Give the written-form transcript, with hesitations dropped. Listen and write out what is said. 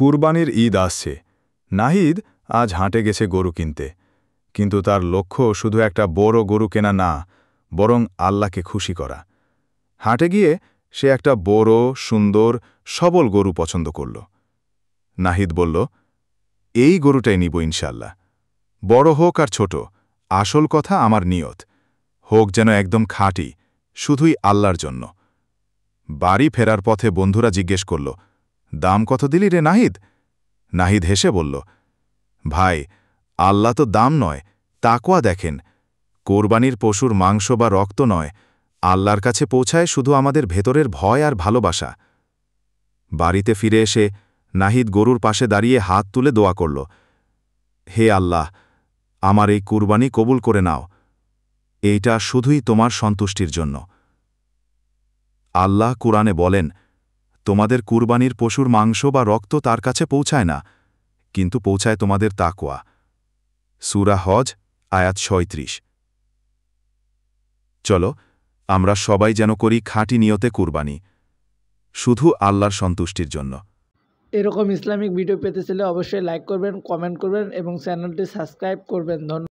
কুরবানির ঈদ আসছে। নাহিদ আজ হাটে গেছে গরু কিনতে, কিন্তু তার লক্ষ্য শুধু একটা বড় গরু কেনা না, বরং আল্লাহকে খুশি করা। হাটে গিয়ে সে একটা বড়, সুন্দর, সবল গরু পছন্দ করল। নাহিদ বলল, এই গরুটাই নিব ইনশাল্লাহ। বড় হোক আর ছোট, আসল কথা আমার নিয়ত হোক যেন একদম খাঁটি, শুধুই আল্লাহর জন্য। বাড়ি ফেরার পথে বন্ধুরা জিজ্ঞেস করল, দাম কত দিলি রে নাহিদ? নাহিদ হেসে বলল, ভাই, আল্লাহ তো দাম নয়, তাকওয়া দেখেন। কোরবানির পশুর মাংস বা রক্ত নয়, আল্লাহর কাছে পৌঁছায় শুধু আমাদের ভেতরের ভয় আর ভালোবাসা। বাড়িতে ফিরে এসে নাহিদ গরুর পাশে দাঁড়িয়ে হাত তুলে দোয়া করল, হে আল্লাহ, আমার এই কুরবানি কবুল করে নাও। এইটা শুধুই তোমার সন্তুষ্টির জন্য। আল্লাহ কুরআনে বলেন, তোমাদের কুরবানির পশুর মাংস বা রক্ত তার কাছে পৌঁছায় না, কিন্তু পৌঁছায় তোমাদের তাকওয়া। সূরা হজ আয়াত ৩৭। চলো আমরা সবাই যেন করি খাঁটি নিয়তে কুরবানি, শুধু আল্লাহর সন্তুষ্টির জন্য। এরকম ইসলামিক ভিডিও পেতে চাইলে অবশ্যই লাইক করবেন, কমেন্ট করবেন এবং চ্যানেলটি সাবস্ক্রাইব করবেন। ধন্যবাদ।